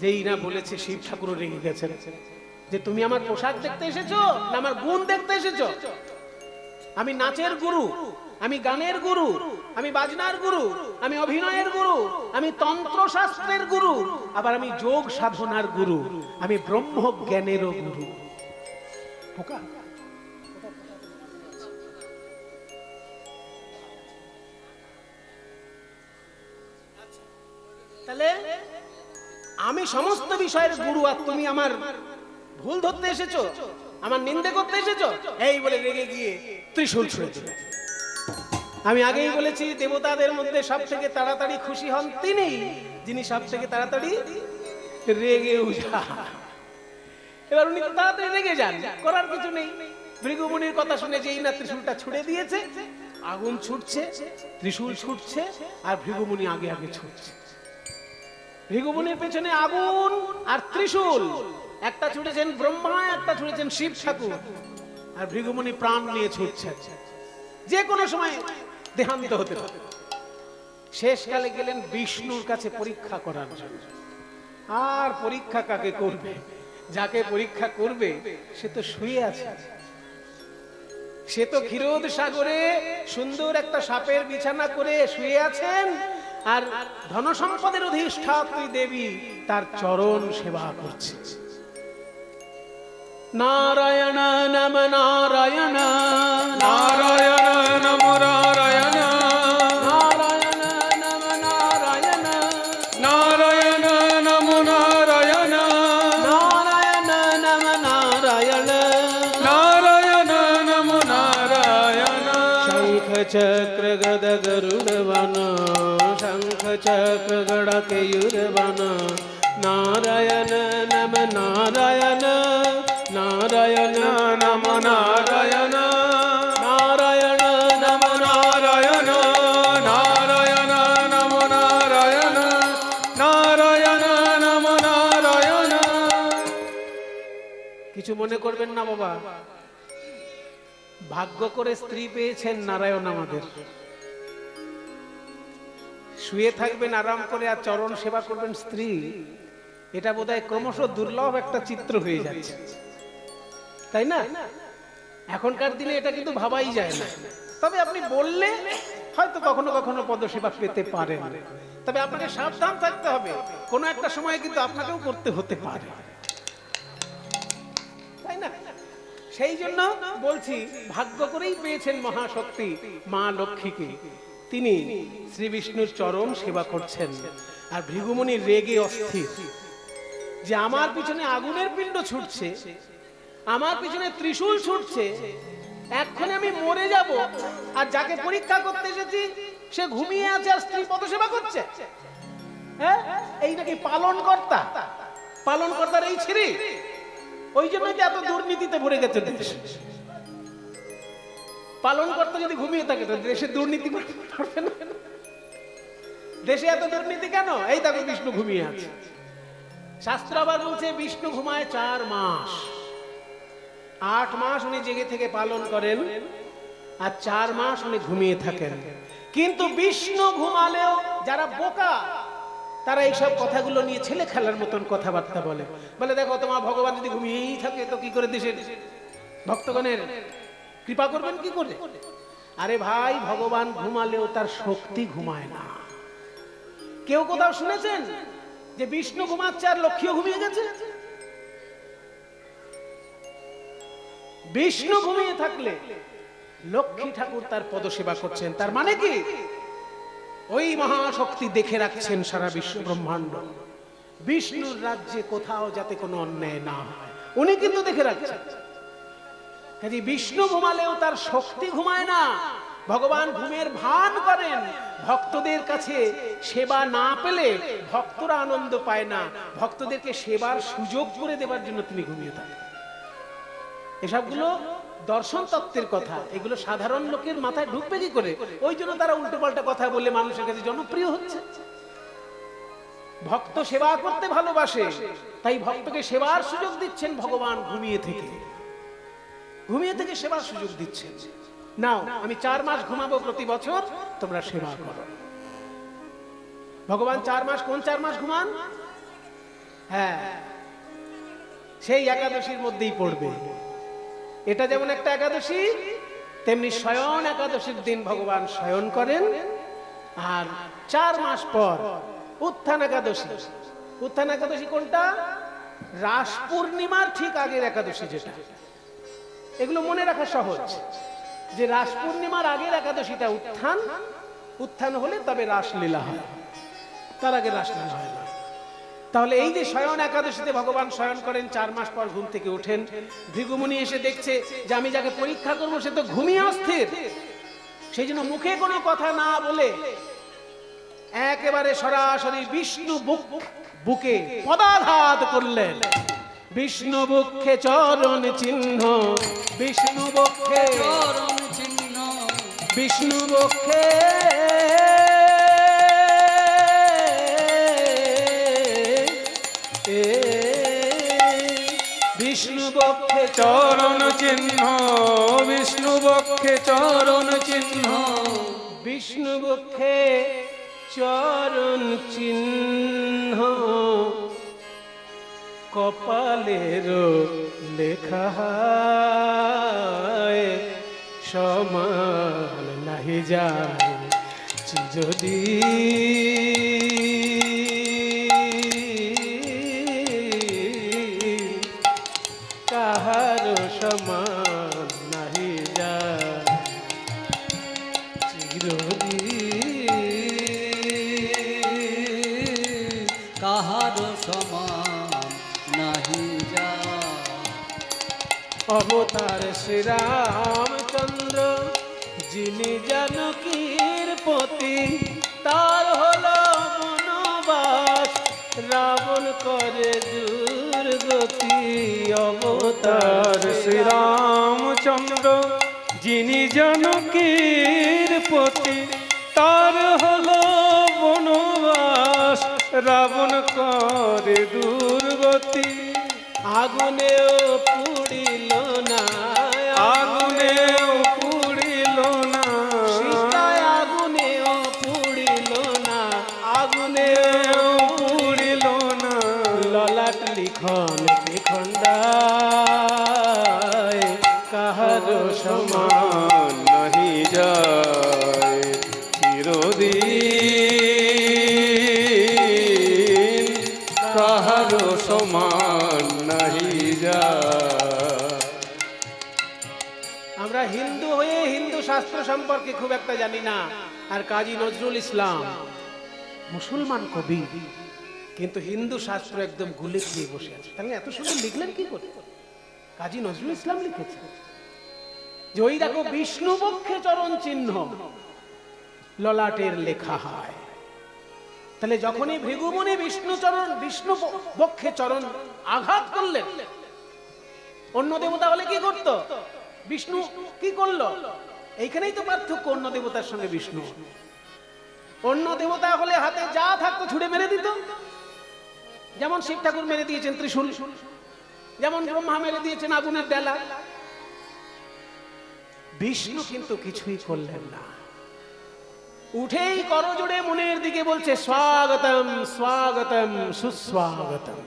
Speaker 1: যেই না বলেছে শিব ঠাকুর রেগে গেছেন যে তুমি আমার পোশাক দেখতে এসেছো না আমার গুণ দেখতে এসেছো? আমি নাচের গুরু, আমি গানের গুরু, আমি বাজনার গুরু, আমি অভিনয়ের গুরু, আমি তন্ত্রশাস্ত্রের গুরু, আবার আমি যোগ সাধনার গুরু, আমি ব্রহ্ম জ্ঞানেরও গুরু। পোকা তাহলে আমি সমস্ত বিষয়ের গুরু, আর তুমি আমার ভুল ধরতে এসেছো, আমার নিন্দে করতে এসেছো, এই বলে রেগে গিয়ে ত্রিশূল ছুঁড়ে দিলেন। আমি আগেই বলেছি দেবতাদের মধ্যে সব থেকে তাড়াতাড়ি খুশি হন তিনি, যিনি সব থেকে তাড়াতাড়ি রেগে যান। এবার উনি তো তাড়াতাড়ি রেগে যান, করার কিছু নেই। ভৃগুমুনির কথা শুনে যেই না ত্রিশূলটা ছুঁড়ে দিয়েছে, আগুন ছুটছে, ত্রিশূল ছুটছে, আর ভৃগুমুনি আগে আগে ছুটছে। ভৃগুমুনির পেছনে আগুন আর ত্রিশূল, একটা ছুটেছেন ব্রহ্মা, একটা ছুটেছেন শিব ঠাকুর, আর ভৃগুমুনি প্রাণ নিয়ে ছুটছে, যে কোনো সময় দেহান্ত হতে পারে। শেষকালে গেলেন বিষ্ণুর কাছে পরীক্ষা করার জন্য। আর পরীক্ষা কাকে করবে? যাকে পরীক্ষা করবে সে তো শুয়ে আছে, সে তো ক্ষীরোদ সাগরে সুন্দর একটা সাপের বিছানা করে শুয়ে আছেন, আর ধনসম্পদের অধিষ্ঠাত্রী দেবী তার চরণ সেবা করছে। নারায়ণ নম নারায়ণ,
Speaker 3: নারায়ণ নমো নারায়ণ,
Speaker 1: নারায়ণ নম নারায়ণ,
Speaker 3: নারায়ণ নমো নারায়ণ,
Speaker 1: নারায়ণ নম নারায়ণ,
Speaker 3: নারায়ণ নমো নারায়ণ।
Speaker 1: শঙ্খ চক্র গদ গরুড় বন, শঙ্খ চক্র গড় কেয়ুর বন, নারায়ণ নম নারায়ণ, নারায়ণ
Speaker 3: নমো নারায়ণ,
Speaker 1: নারায়ণ নম
Speaker 3: নারায়ণ, নারায়ণ নমো নারায়ণ, নারায়ণ নমো নারায়ণ।
Speaker 1: কিছু মনে করবেন না বাবা, ভাগ্য করে স্ত্রী পেয়েছেন নারায়ণ আমাদের। শুয়ে থাকবেন আরাম করে আর চরণ সেবা করবেন স্ত্রী, এটা বোধহয় ক্রমশ দুর্লভ একটা চিত্র হয়ে যাচ্ছে, তাই না? এখনকার দিনে এটা কিন্তু ভাবাই যায় না। তবে আপনি বললে হয়তো কখনো কখনো পদসেবা পেতে পারেন, তবে আপনাকে সাবধান থাকতে হবে, কোনো একটা সময় কিন্তু আপনাকেও করতে হতে পারে, তাই না? সেই জন্য বলছি, ভাগ্য করেই পেয়েছেন মহাশক্তি মা লক্ষ্মীকে। তিনি শ্রী বিষ্ণুর চরণ সেবা করছেন, আর ভৃগুমুনি রেগে অস্থির যে আমার পিছনে আগুনের পিণ্ড ছুটছে, আমার পিছনে ত্রিশূল ছুটছে, এক্ষুনি আমি মরে যাব, আর যাকে পরীক্ষা করতে এসেছি সে ঘুমিয়ে আছে আর স্ত্রী পদসেবা করছে। হ্যাঁ, এই নাকি পালন কর্তা? পালন কর্তার এই ছিরি, ওই জন্যই তো এত দুর্নীতিতে ভরে গেছে দেশ। পালন কর্তা যদি ঘুমিয়ে থাকে তো দেশে দুর্নীতি করবে না। দেশে এত দুর্নীতি কেন? এই দেখো বিষ্ণু ঘুমিয়ে আছে। শাস্ত্র আবার বলছে বিষ্ণু ঘুমায় 4 মাস, 8 মাস উনি জেগে থেকে পালন করেন, আর 4 মাস উনি ঘুমিয়ে থাকেন। কিন্তু বিষ্ণু ঘুমালেও যারা বোকা তারা এইসব কথাগুলো নিয়ে ছেলে খেলার মতন কথাবার্তা বলে। বলে দেখো তোমার ভগবান যদি ঘুমিয়েই থাকে তো কি করে দেশের ভক্তগণের কৃপা করবেন কি করে? আরে ভাই, ভগবান ঘুমালেও তার শক্তি ঘুমায় না। কেউ কোথাও শুনেছেন যে বিষ্ণু ঘুমাচ্ছে আর লক্ষ্মীও ঘুমিয়ে গেছে? বিষ্ণু ঘুমিয়ে থাকলে লক্ষ্মী ঠাকুর তার পদসেবা করছেন, তার মানে কি ওই মহাশক্তি দেখে রাখছেন সারা বিশ্ব ব্রহ্মাণ্ড। বিষ্ণুর রাজ্যে কোথাও যাতে কোনো অন্যায় না হয় উনি কিন্তু দেখে রাখছেন। কাজে বিষ্ণু ঘুমালেও তার শক্তি ঘুমায় না, ভগবান ঘুমের ভান করেন। ভক্তদের কাছে সেবা না পেলে ভক্তরা আনন্দ পায় না, ভক্তদেরকে সেবার সুযোগ করে দেবার জন্য তিনি ঘুমিয়ে থাকেন। এসবগুলো দর্শন তত্ত্বের কথা, এগুলো সাধারণ লোকের মাথায় ঢুকবে কি করে? ওই জন্য তারা উল্টো পাল্টা কথা বলে মানুষের কাছে জনপ্রিয় হচ্ছে। ভক্ত সেবা করতে ভালোবাসে, তাই ভক্তকে সেবার সুযোগ দিচ্ছেন ভগবান ঘুমিয়ে থেকে, ঘুমিয়ে থেকে সেবার সুযোগ দিচ্ছেন। নাও, আমি 4 মাস ঘুমাবো প্রতি বছর, তোমরা সেবা করো। ভগবান 4 মাস, কোন 4 মাস ঘুমান? হ্যাঁ, সেই একাদশীর মধ্যেই পড়বে। এটা যেমন একটা একাদশী, তেমনি শয়ন একাদশীর দিন ভগবান শয়ন করেন। আর 4 মাস পর উত্থান একাদশী। উত্থান একাদশী কোনটা? রাস পূর্ণিমার ঠিক আগের একাদশী যেটা। এগুলো মনে রাখা সহজ, যে রাস পূর্ণিমার আগের একাদশীটা উত্থান। উত্থান হলে তবে রাসলীলা হয়, তার আগে রাসলীলা হয় না। তাহলে এই যে শয়ন একাদশীতে ভগবান শয়ন করেন, 4 মাস পর ঘুম থেকে ওঠেন। ভৃগুমুনি এসে দেখছে যে আমি যাকে পরীক্ষা করবো সে তো ঘুমিয়ে অস্থির, সেই জন্য মুখে কোনো কথা না বলে একেবারে সরাসরি বিষ্ণু বুকে পদাঘাত করলেন। বিষ্ণু বক্ষে চরণ চিহ্ন, বিষ্ণু বক্ষে
Speaker 2: চরণ চিহ্ন,
Speaker 1: বিষ্ণু বক্ষে বিষ্ণু বক্ষে
Speaker 3: চরণ চিহ্ন, বিষ্ণু বক্ষে চরণ চিহ্ন,
Speaker 1: বিষ্ণু বক্ষে চরণ চিহ্ন, কপালের লেখা সমান নাহি যায় চিরদিন, কাহার সমান নাহি যায় চিরদিন।
Speaker 2: কাহার সমান নাহি যা।
Speaker 1: অবতার শ্রীরামচন্দ্র যিনি জানকীর পতি, তার হলো বনবাস, রাবণ করে দুর্গতি। অবতার
Speaker 3: তার শ্রীরামচন্দ্র যিনি জানকীর পতি, তার হলো বনবাস, রাবণ করে দুর্গতি।
Speaker 1: আগুনেও পুড়িল না,
Speaker 3: আগুনেও পুড়িল না,
Speaker 1: সীতায় আগুনেও পুড়িল না, আগুনেও
Speaker 3: পুড়িল না,
Speaker 1: ললাট লিখন খণ্ডায়, কাহার সমান
Speaker 3: সমান নাহি যায় চিরদিন, কাহারো সমান নাহি যায়।
Speaker 1: আমরা হিন্দু হয়ে হিন্দু শাস্ত্র সম্পর্কে খুব একটা জানি না। আর কাজী নজরুল ইসলাম মুসলমান কবি, কিন্তু হিন্দু শাস্ত্র একদম গুলে খেয়ে বসে আছে। তাহলে এত সুন্দর লিখলেন কি করে? কাজী নজরুল ইসলাম লিখেছে যে ওই দেখো বিষ্ণু বক্ষে চরণ চিহ্ন, ললাটের লেখা হয়। তাহলে যখনই ভৃগুমুনি বিষ্ণু বক্ষে চরণ আঘাত করলেন, অন্য দেবতা হলে কি করত? বিষ্ণু কি করলো? এইখানেই তো পার্থক্য অন্য দেবতার সঙ্গে বিষ্ণু। অন্য দেবতা হলে হাতে যা থাকতো ছুড়ে মেরে দিত, যেমন শিব ঠাকুর মেরে দিয়েছেন ত্রিশূল, যেমন ব্রহ্মা মেরে দিয়েছেন আগুনের ডেলা। বিষ্ণু কিন্তু কিছুই করলেন না, উঠেই করজোড়ে মনের দিকে বলছে স্বাগতম স্বাগতম সুস্বাগতম।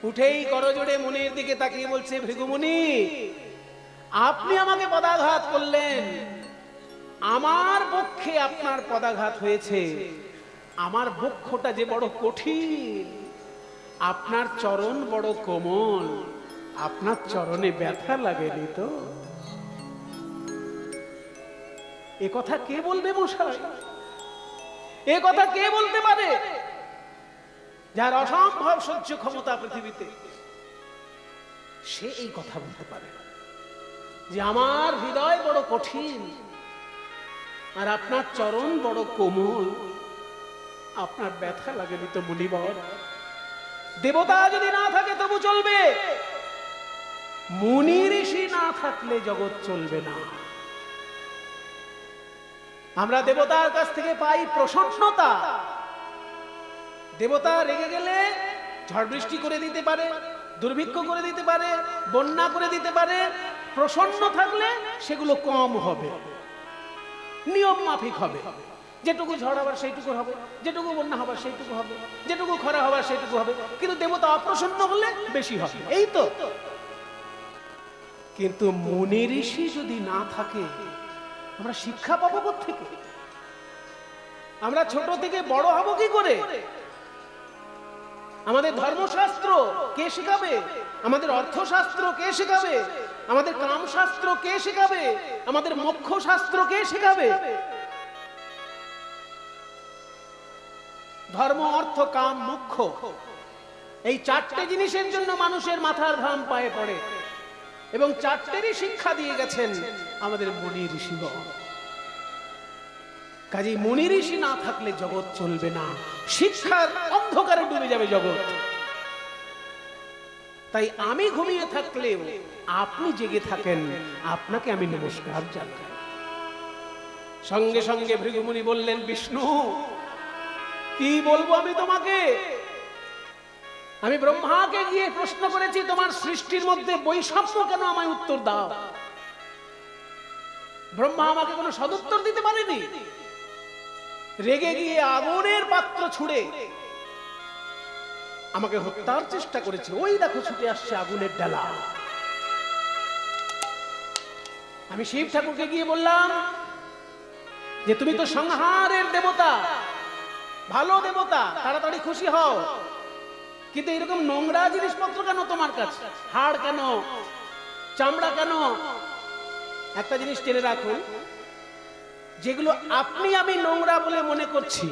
Speaker 1: উঠেই করজোড়ে মনের দিকে তাকিয়ে বলছে, ভৃগুমুনি আপনি আমাকে পদাঘাত করলেন, আমার পক্ষে আপনার পদাঘাত হয়েছে। আমার বক্ষটা যে বড় কঠিন, আপনার চরণ বড় কোমল, আপনার চরণে ব্যথা লাগেনি তো? এ কথা কে বলবে মশাই? এ কথা কে বলতে পারে যার অসম্ভব সহ্য ক্ষমতা পৃথিবীতে? সে এই কথা বলতে পারে যে আমার হৃদয় বড় কঠিন আর আপনার চরণ বড় কোমল, আপনার ব্যথা লাগেনি তো মুনিবর। দেবতা যদি না থাকে তবু চলবে, মুনি ঋষি না থাকলে জগৎ চলবে না। আমরা দেবতার কাছ থেকে পাই প্রসন্নতা। দেবতা রেগে গেলে ঝড় বৃষ্টি করে দিতে পারে, দুর্ভিক্ষ করে দিতে পারে, বন্যা করে দিতে পারে। প্রসন্ন থাকলে সেগুলো কম হবে, নিয়ম মাফিক হবে। যেটুকু ঝড় হবার সেইটুকু হবে, যেটুকু বন্যা হবার সেইটুকু হবে, যেটুকু খরা হবার সেইটুকু হবে। কিন্তু দেবতা অপ্রসন্ন হলে বেশি হবে, এই তো। কিন্তু মুনি ঋষি যদি না থাকে আমরা শিক্ষা পাবো কোত্থেকে? আমরা ছোট থেকে বড় হব কি করে? আমাদের ধর্মশাস্ত্র কে শেখাবে? আমাদের অর্থশাস্ত্র কে শেখাবে? আমাদের কামশাস্ত্র কে শেখাবে? আমাদের মোক্ষ শাস্ত্র কে শেখাবে? ধর্ম, অর্থ, কাম, মোক্ষ, এই চারটে জিনিসের জন্য মানুষের মাথার ঘাম পায়ে পড়ে, এবং চারটেরই শিক্ষা দিয়ে গেছেন আমাদের মুনি ঋষিগণ। কাজেই মুনি ঋষি না থাকলে জগৎ চলবে না, শিক্ষার অন্ধকারে ডুবে যাবে জগৎ। তাই আমি ঘুমিয়ে থাকলেও আপনি জেগে থাকেন, আপনাকে আমি নমস্কার জানাই। সঙ্গে সঙ্গে ভৃগুমুনি বললেন, বিষ্ণু কি বলবো আমি তোমাকে? আমি ব্রহ্মাকে গিয়ে প্রশ্ন করেছি তোমার সৃষ্টির মধ্যে বৈষম্য কেন, আমায় উত্তর দাও। ব্রহ্মা আমাকে কোনো সদুত্তর দিতে পারেনি। রেগে গিয়ে আগুনের পাত্র ছুঁড়ে আমাকে হত্যার চেষ্টা করেছে। ওই দেখো ছুটে আসছে আগুনের ডালা। আমি শিব ঠাকুরকে গিয়ে বললাম যে তুমি তো সংহারের দেবতা, ভালো দেবতা, তাড়াতাড়ি খুশি হও। কিন্তু এরকম নোংরা জিনিসপত্র কেন তোমার কাছে? হাড় কেন, চামড়া কেন? একটা জিনিস জেনে রাখুন, যেগুলো আপনি আমি নোংরা বলে মনে করছি,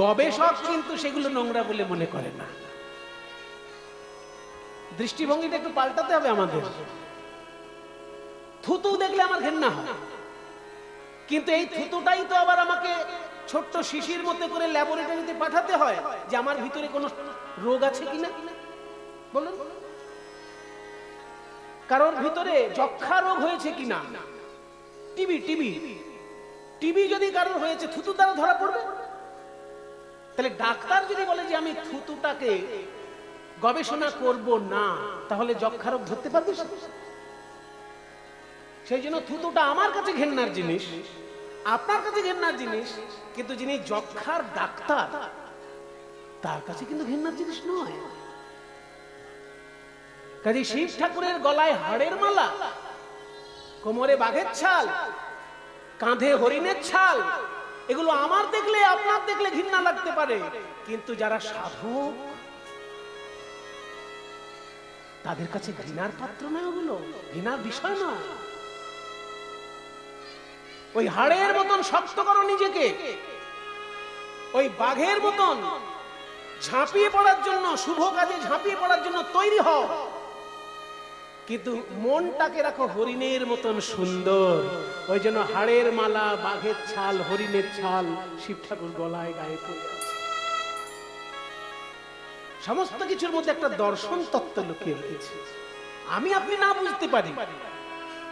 Speaker 1: গবেষক কিন্তু সেগুলো নোংরা বলে মনে করে না। দৃষ্টিভঙ্গিটা একটু পাল্টাতে হবে আমাদের। থুতু দেখলে আমার ঘেন্না হয়, কিন্তু এই থুতুটাই তো আবার আমাকে ছোট্ট শিশির মধ্যে করে ল্যাবরেটরিতে পাঠাতে হয় যে আমার ভিতরে কোনো রোগ আছে কিনা। বলুন, কারোর ভিতরে যক্ষা রোগ হয়েছে কিনা, টিবি যদি কারোর হয়েছে, থুতু দ্বারা ধরা পড়বে। তাহলে ডাক্তার যদি বলে যে আমি থুতুটাকে গবেষণা করব না, তাহলে যক্ষা রোগ ধরতে পারবে? সেই জন্য থুতুটা আমার কাছে ঘেন্নার জিনিস, আপনার কাছে ঘেন্নার জিনিস, কিন্তু যিনি যক্ষার ডাক্তার তার কাছে কিন্তু ঘেন্নার জিনিস নয়। কাজে শিব ঠাকুরের গলায় হাড়ের মালা, কোমরে বাঘের ছাল, কাঁধে হরিণের ছাল, এগুলো আমার দেখলে আপনার দেখলে ঘৃণা লাগতে পারে, কিন্তু যারা সাধক তাদের কাছে ঘৃণার পাত্র নয়, ওগুলো ঘৃণার বিষয় নয়। ওই হাড়ের মতন শক্ত করো নিজেকে, ওই বাঘের মতন ঝাঁপিয়ে পড়ার জন্য, শুভ কাজে ঝাঁপিয়ে পড়ার জন্য তৈরি হও, কিন্তু মনটাকে রাখো হরিণের মতন সুন্দর। ওই জন্য হাড়ের মালা, বাঘের ছাল, হরিণের ছাল শিব ঠাকুর গলায় গায়ে পড়ে আছে। সমস্ত কিছুর মধ্যে একটা দর্শন তত্ত্ব লুকিয়ে রয়েছে, আমি আপনি না বুঝতে পারি,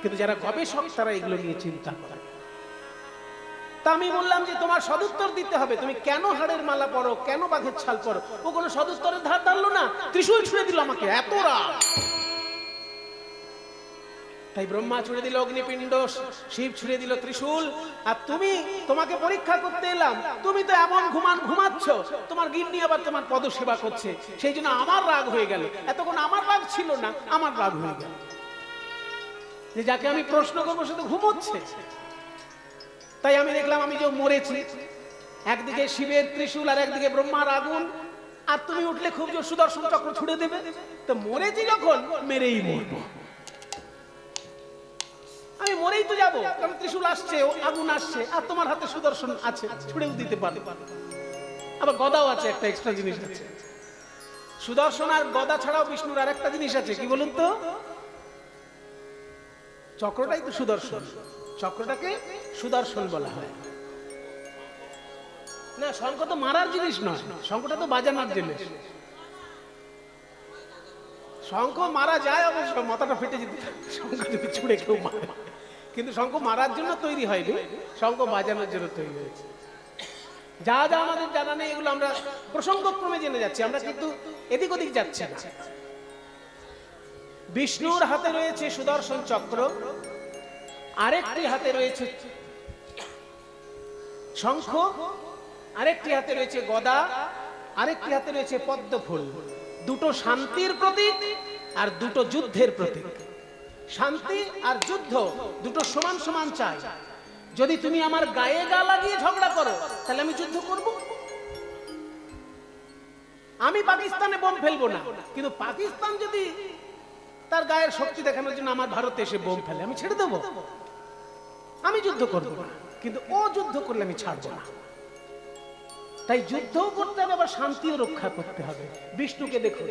Speaker 1: কিন্তু যারা গবেষক তারা এগুলো নিয়ে চিন্তা করে। তা আমি বললাম যে তোমার সদুত্তর দিতে হবে, তুমি কেন হাড়ের মালা পরো, কেন বাঘের ছাল পরো? ও কোনো সদুত্তরের ধার ধারলো না, ত্রিশূল ছুঁড়ে দিল আমাকে, এত রাগ। তাই ব্রহ্মা ছুঁড়ে দিল অগ্নিপিণ্ড, শিব ছুঁড়ে দিল ত্রিশূল, আর তোমাকে পরীক্ষা করতে এলাম। তুমি তো এমন ঘুমাচ্ছ, তোমার গিন্নি আবার তোমার পদ সেবা করছে, সেই জন্য আমার রাগ হয়ে গেল। এতক্ষণ আমার রাগ ছিল না, আমার রাগ হয়ে গেল যে যাকে আমি প্রশ্ন করবো সে তো ঘুমোচ্ছে। তাই আমি দেখলাম আমি যে মরেছি, একদিকে শিবের ত্রিশূল আর একদিকে ব্রহ্মার আগুন, আর তুমি উঠলে খুব জোর সুদর্শন চক্র ছুড়ে দেবে। তো মরেছি যখন, মেরেই মরবো, আমি মরেই তো যাবো, কারণ ত্রিশূল আসছে, আগুন আসছে, আর তোমার হাতে সুদর্শন আছে, ছুড়েও দিতে পারে, আবার গদাও আছে, একটা এক্সট্রা জিনিস আছে। সুদর্শন আর গদা ছাড়াও বিষ্ণুর আর একটা জিনিস আছে, কি বলুন তো? চক্রটাই তো সুদর্শন, চক্রটাকে সুদর্শন বলা হয়। না, শঙ্খ তো মারার জিনিস নয়, শঙ্খটা তো বাজানোর জিনিস। শঙ্খ মারা যায় অবশ্য, মাথাটা ফেটে যেতে শঙ্খ যদি ছুঁড়ে কেউ মারে, কিন্তু শঙ্খ মারার জন্য তৈরি হয়নি, শঙ্খ বাজানোর জন্য তৈরি হয়েছে। যা যা আমাদের জানা নেই এগুলো আমরা প্রসঙ্গক্রমে জেনে যাচ্ছি, আমরা কিন্তু এদিক ওদিক যাচ্ছি না। বিষ্ণুর হাতে রয়েছে সুদর্শন চক্র, আরেকটি হাতে রয়েছে শঙ্খ, আরেকটি হাতে রয়েছে গদা, আরেকটি হাতে রয়েছে পদ্ম ফুল। দুটো শান্তির প্রতীক আর দুটো যুদ্ধের প্রতীক। শান্তি আর যুদ্ধ দুটো সমান সমান চাই। যদি তুমি আমার গায়ে গা লাগিয়ে ঝগড়া করো তাহলে আমি যুদ্ধ করব। আমি পাকিস্তানে বোম ফেলবো না, কিন্তু পাকিস্তান যদি তার গায়ের শক্তি দেখানোর জন্য আমার ভারতে এসে বোম ফেলে, আমি ছেড়ে দেবো? আমি যুদ্ধ করবো না, কিন্তু ও যুদ্ধ করলে আমি ছাড়বো না। তাই যুদ্ধও করতে হবে, আবার শান্তিও রক্ষা করতে হবে। বিষ্ণুকে দেখুন,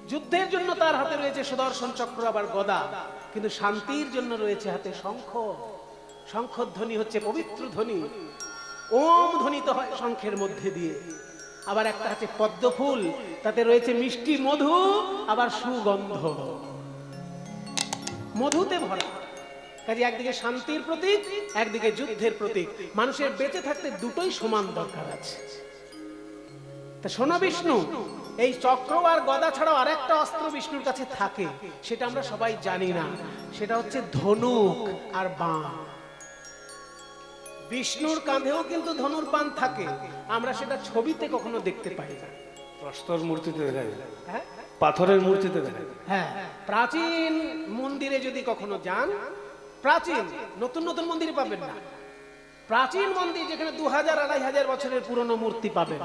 Speaker 1: যুদ্ধের জন্য তার হাতে রয়েছে সুদর্শন চক্র আবার গদা, কিন্তু শান্তির জন্য রয়েছে হাতে শঙ্খ। শঙ্খর ধ্বনি হচ্ছে পবিত্র ধ্বনি, ওম ধ্বনিত হয় শঙ্খের মধ্যে দিয়ে। আবার একটা আছে পদ্ম ফুল, তাতে রয়েছে মিষ্টি মধু, আবার সুগন্ধ, মধুতে ভরা। কাজে একদিকে শান্তির প্রতীক, একদিকে যুদ্ধের প্রতীক। মানুষের বেঁচে থাকতে দুটোই সমান দরকার আছে। তা শোনো বিষ্ণু, এই চক্র আর গদা ছাড়াও আরেকটা অস্ত্র বিষ্ণুর কাছে থাকে, সেটা আমরা সবাই জানি না। সেটা হচ্ছে ধনুক আর বাণ। বিষ্ণুর কাঁধেও কিন্তু ধনুর বাণ থাকে, আমরা সেটা ছবিতে কখনো দেখতে পাই না।
Speaker 3: প্রস্তর মূর্তিতে দেখা যায়,
Speaker 1: হ্যাঁ,
Speaker 3: পাথরের মূর্তিতে দেখা যায়।
Speaker 1: হ্যাঁ, প্রাচীন মন্দিরে যদি কখনো যান, প্রাচীন নতুন নতুন মন্দিরে পাবেন না, প্রাচীন মন্দির যেখানে 2000-2500 বছরের পুরনো মূর্তি পাবেন,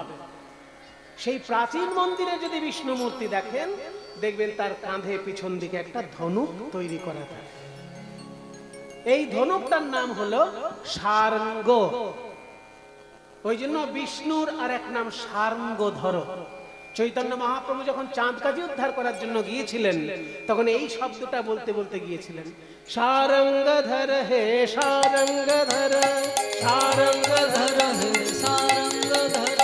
Speaker 1: সেই প্রাচীন মন্দিরে যদি বিষ্ণু মূর্তি দেখেন, দেখবেন তার কাঁধে পিছন দিকে একটা ধনুক তৈরি করা থাকে। এই ধনুকটার নাম হলো সার্ঙ্গ। ওই জন্য বিষ্ণুর আর এক নাম সার্ঙ্গধর। চৈতন্য মহাপ্রভু যখন চাঁদ কাজী উদ্ধার করার জন্য গিয়েছিলেন, তখন এই শব্দটা বলতে বলতে গিয়েছিলেন, সারঙ্গধর হে সারঙ্গধর, সারঙ্গধর হে সারঙ্গধর,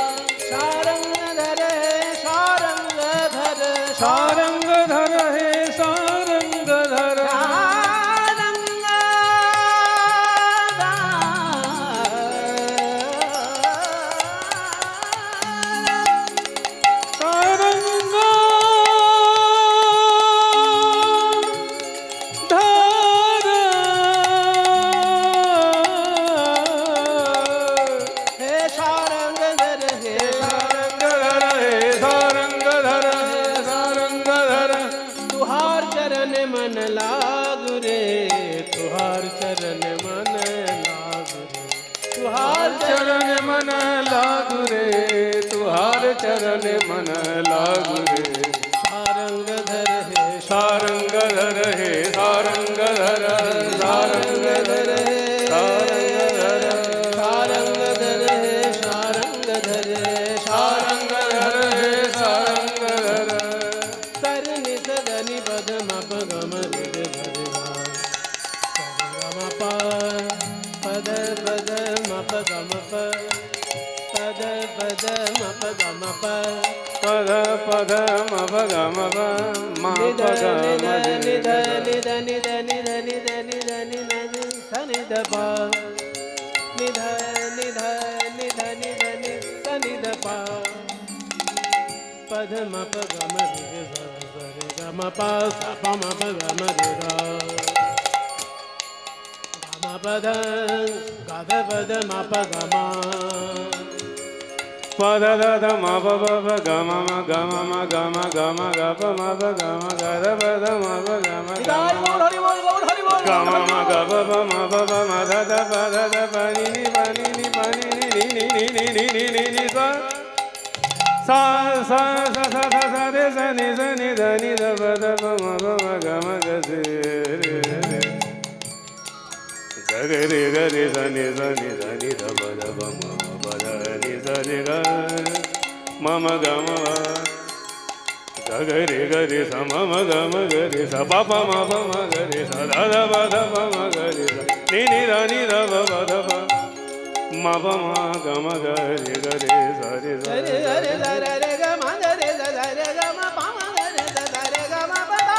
Speaker 1: সারঙ্গধর হে সারঙ্গধর,
Speaker 3: সারঙ্গধর হে সারঙ্গধর, चरण मन लागू रे,
Speaker 1: सारंगधर हे
Speaker 3: सारंगधर हे सारंगधर, सारंगधर हे सारंगधर,
Speaker 1: सारंगधर हे सारंगधर,
Speaker 3: सारंगधर हे सारंगधर।
Speaker 1: सरनि सदनि पद मप गम रिद भरिवा, गम प पद पद मप गम प, पद पद मप गम प,
Speaker 3: पद पद मप गम प, मा
Speaker 1: निध
Speaker 3: पद
Speaker 1: निध निध निध निध निध निध निध निध सनि द प, निध निध निध निध निध सनि द प, पद मप गम रिद भरि गम प स प मप गम रिद, गम पद गद पद मप गम,
Speaker 3: पद दद म प प प गम म गम म गम गम ग प म प गम गद पद म प गम
Speaker 1: निदाय बोल हरि बोल बोल हरि बोल,
Speaker 3: गम म ग प प म प प म द द प द द प नि नि प नि नि प नि नि नि नि नि नि नि नि नि नि सा सा सा सा सा सा सा रे सा नि सा नि ध नि ध प द प म प म ग म ग से रे रे ग रे रे ग रे सा नि ध नि ध प द प म प द नि सा नि ग म म ग म ग रे स म ग रे स प प म प म ग रे स ध ध प ध प म ग रे स नि नि ध प ध प म प म ग म ग रे स रे स
Speaker 1: रे रे रे रे रे ग म ग रे स रे ग म प म ग रे स रे ग म प ध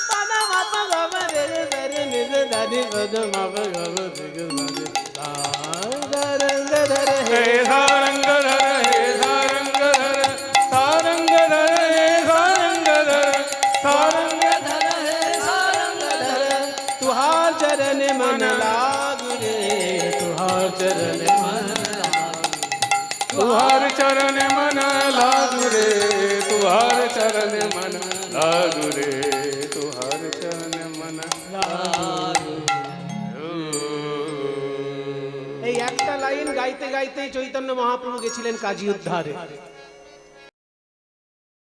Speaker 1: प ध म प ग म रे रे स रे नि रे ध नि प ध म प ग म रे ग स रे ध रंग धर
Speaker 3: हे सा रंग धर हे सा रंग धर सा रंग धर हे सा रंग धर सा रंग
Speaker 2: धर हे सारंग धर
Speaker 1: तुहार चरण मन लागू रे तुहार चरण मन
Speaker 3: तुहार चरण मन लागू रे तुहार चरण मन लागू रे तुहार चरण मन
Speaker 1: এই একটা লাইন গাইতে গাইতে চৈতন্য মহাপ্রভু গেছিলেন কাজী উদ্ধারে।